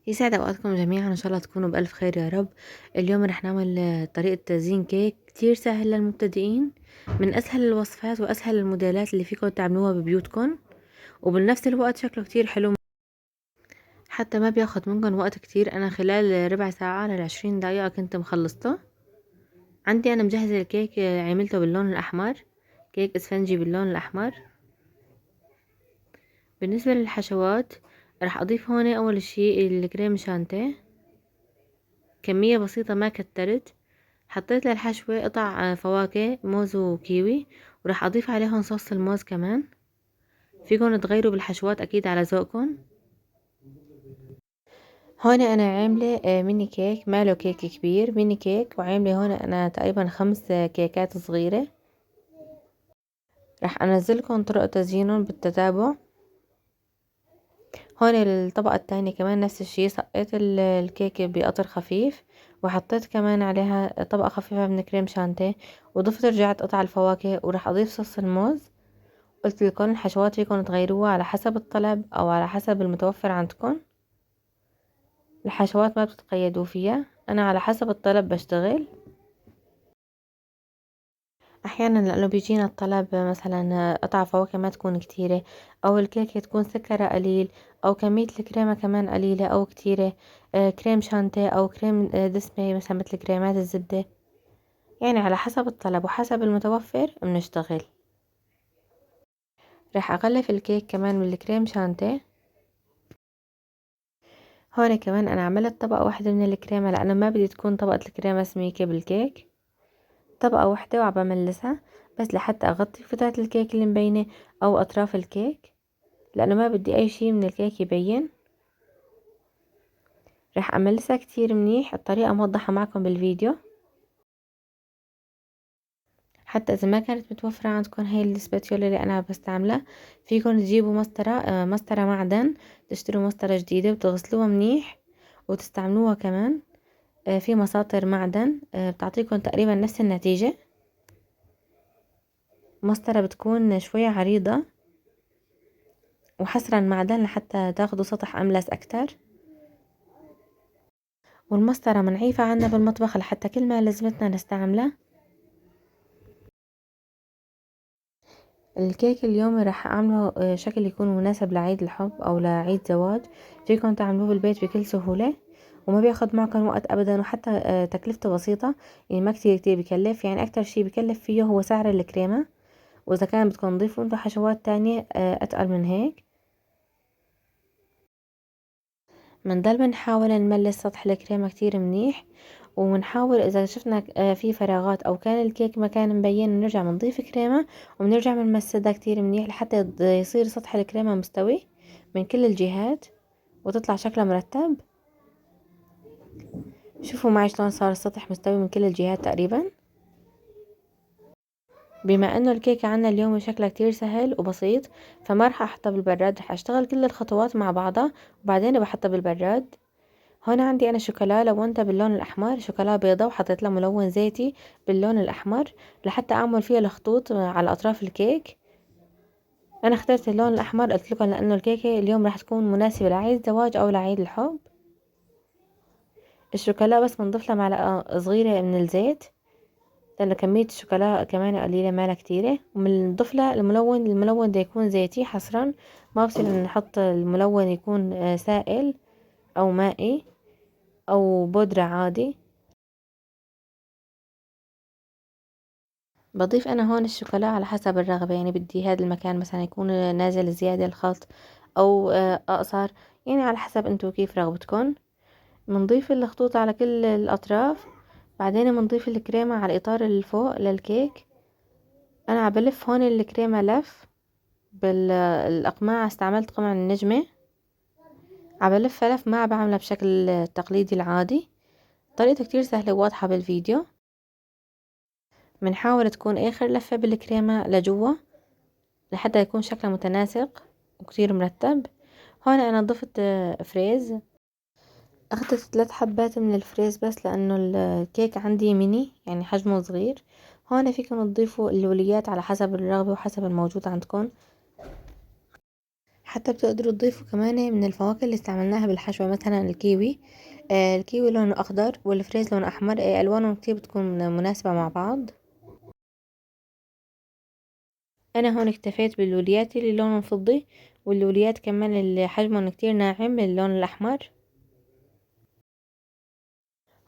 يسعد اوقاتكم جميعا، ان شاء الله تكونوا بالف خير يا رب. اليوم رح نعمل طريقة تزيين كيك كتير سهل للمبتدئين، من اسهل الوصفات واسهل الموديلات اللي فيكم تعملوها ببيوتكم، وبنفس الوقت شكله كتير حلو، حتى ما بياخد منكم وقت كتير. انا خلال ربع ساعة ل20 دقيقة كنت مخلصته. عندي انا مجهزة الكيك، عملته باللون الاحمر، كيك اسفنجي باللون الاحمر. بالنسبة للحشوات رح اضيف هون اول شي الكريم شانتيه، كمية بسيطة ما كترت. حطيت للحشوة قطع فواكه موز وكيوي، وراح اضيف عليهم صوص الموز كمان. فيكن تغيروا بالحشوات اكيد على ذوقكم. هون انا عاملة ميني كيك، ماله كيك كبير، ميني كيك، وعاملة هون انا تقريبا 5 كيكات صغيرة. راح انزلكم طرق تزيينهم بالتتابع. هون الطبقة التانية كمان نفس الشي، سقيت الكيكة بقطر خفيف، وحطيت كمان عليها طبقة خفيفة من كريم شانتيه، وضفت رجعت قطع الفواكه، وراح اضيف صوص الموز. قلت لكم الحشوات فيكم تغيروها على حسب الطلب او على حسب المتوفر عندكم. الحشوات ما بتتقيدوا فيها، انا على حسب الطلب بشتغل. احيانا لانه بيجينا الطلب مثلا قطع فواكه ما تكون كتيرة، او الكيكة تكون سكرها قليل، او كمية الكريمة كمان قليلة او كتيرة، كريم شانتيه او كريم دسمة مثلا مثل كريمات الزبدة. يعني على حسب الطلب وحسب المتوفر بنشتغل. راح اغلف الكيك كمان بالكريم شانتيه. هون كمان انا عملت طبقة واحدة من الكريمة، لانه ما بدي تكون طبقة الكريمة سميكة بالكيك. طبقة واحدة وعم بملسها بس لحتى اغطي فتحة الكيك اللي مبينة، او اطراف الكيك، لانه ما بدي اي شي من الكيك يبين. رح املسها كتير منيح، الطريقة موضحة معكم بالفيديو. حتى اذا ما كانت متوفرة عندكم هاي السباتيولا اللي انا بستعملها، فيكم تجيبوا مسطرة، مسطرة معدن، تشتروا مسطرة جديدة وتغسلوها منيح وتستعملوها كمان. في مساطر معدن بتعطيكم تقريبا نفس النتيجة. مسطرة بتكون شوية عريضة وحسرا معدن لحتى تاخدوا سطح املس اكتر. والمسطرة منعيفة عنا بالمطبخ لحتى كل ما لازمتنا نستعملها. الكيك اليوم راح اعمله شكل يكون مناسب لعيد الحب او لعيد زواج. فيكم تعملوه بالبيت بكل سهولة، وما بياخد معكم وقت ابدا، وحتى تكلفته بسيطة. يعني ما كتير بكلف، يعني اكتر شي بكلف فيه هو سعر الكريمة، واذا كان بدكم تضيفوا انتو حشوات تانية اتقل من هيك. بنضل بنحاول نملس سطح الكريمة كتير منيح، ونحاول اذا شفنا في فراغات او كان الكيك ما كان مبين نرجع بنضيف كريمة، وبنرجع بنمسدها كتير منيح لحتى يصير سطح الكريمة مستوي من كل الجهات، وتطلع شكلها مرتب. شوفوا معي شلون صار السطح مستوي من كل الجهات تقريبا. بما انه الكيكة عنا اليوم شكلها كتير سهل وبسيط، فما رح احطها بالبراد، رح اشتغل كل الخطوات مع بعضها وبعدين بحطها بالبراد. هون عندي انا شوكولا لونتها باللون الاحمر، شوكولا بيضة، وحطيت لها ملون زيتي باللون الاحمر لحتى اعمل فيها الخطوط على اطراف الكيك. انا اخترت اللون الاحمر قلت لكم لانه الكيكة اليوم راح تكون مناسبة لعيد الزواج او لعيد الحب. الشوكولا بس بنضيف لها معلقة صغيرة من الزيت، لانه كمية الشوكولا كمان قليلة مالها كتيرة. وبنضيف لها الملون، الملون ده يكون زيتي حصرا، ما بصير نحط الملون يكون سائل او مائي او بودرة عادي. بضيف انا هون الشوكولا على حسب الرغبة، يعني بدي هذا المكان مثلا يكون نازل زيادة الخلط او اقصر، يعني على حسب انتو كيف رغبتكن. بنضيف الخطوط على كل الاطراف، بعدين بنضيف الكريمة على الاطار اللي فوق للكيك. انا عبلف هون الكريمة لف بالاقماع، استعملت قمع النجمة، عبلفها لف، ما بعملها بشكل التقليدي العادي. طريقته كتير سهلة وواضحة بالفيديو. بنحاول تكون اخر لفة بالكريمة لجوا لحتى يكون شكلها متناسق وكتير مرتب. هون انا ضفت فريز، اخذت 3 حبات من الفريز بس لانه الكيك عندي ميني يعني حجمه صغير. هون فيكم تضيفوا اللوليات على حسب الرغبة وحسب الموجود عندكم. حتى بتقدروا تضيفوا كمان من الفواكه اللي استعملناها بالحشوة، مثلا الكيوي. الكيوي لونه اخضر والفريز لونه احمر، الوانهم كتير بتكون مناسبة مع بعض. انا هون اكتفيت باللوليات اللي لونهم فضي، واللوليات كمان اللي حجمهم كتير ناعم اللون الاحمر.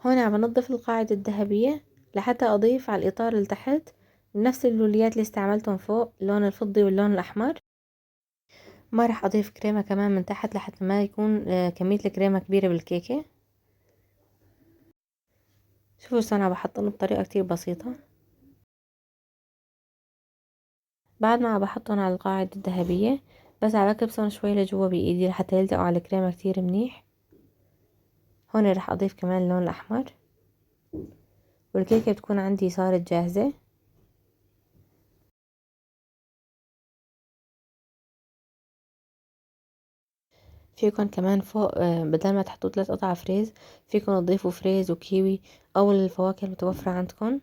هون عم بنضف القاعدة الذهبية لحتى اضيف على الاطار اللي تحت نفس اللوليات اللي استعملتهم فوق، اللون الفضي واللون الاحمر. ما راح اضيف كريمة كمان من تحت لحتى ما يكون كمية الكريمة كبيرة بالكيكة. شوفوا شلون عم بحطهم بطريقة كتير بسيطة. بعد ما عم بحطهم على القاعدة الذهبية، بس عم بكبسهم شوي لجوا بايدي لحتى يلزقوا على الكريمة كتير منيح. هون راح اضيف كمان اللون الاحمر، والكيكة بتكون عندي صارت جاهزة. فيكن كمان فوق بدل ما تحطوا 3 قطع فريز، فيكن تضيفوا فريز وكيوي او الفواكه المتوفرة عندكم.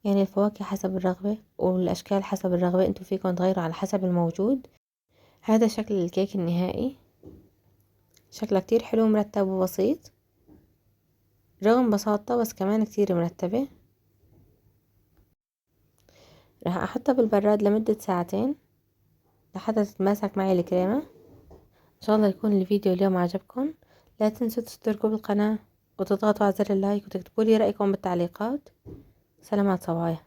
يعني الفواكه حسب الرغبة والاشكال حسب الرغبة، انتوا فيكن تغيروا على حسب الموجود. هذا شكل الكيك النهائي، شكلها كتير حلو مرتب وبسيط، رغم بساطته بس كمان كتير مرتبة. راح احطها بالبراد لمدة ساعتين لحتى تتماسك معي الكريمة. ان شاء الله يكون الفيديو اليوم عجبكم. لا تنسوا تشتركوا بالقناة وتضغطوا على زر اللايك وتكتبوا لي رأيكم بالتعليقات. سلامات صبايا.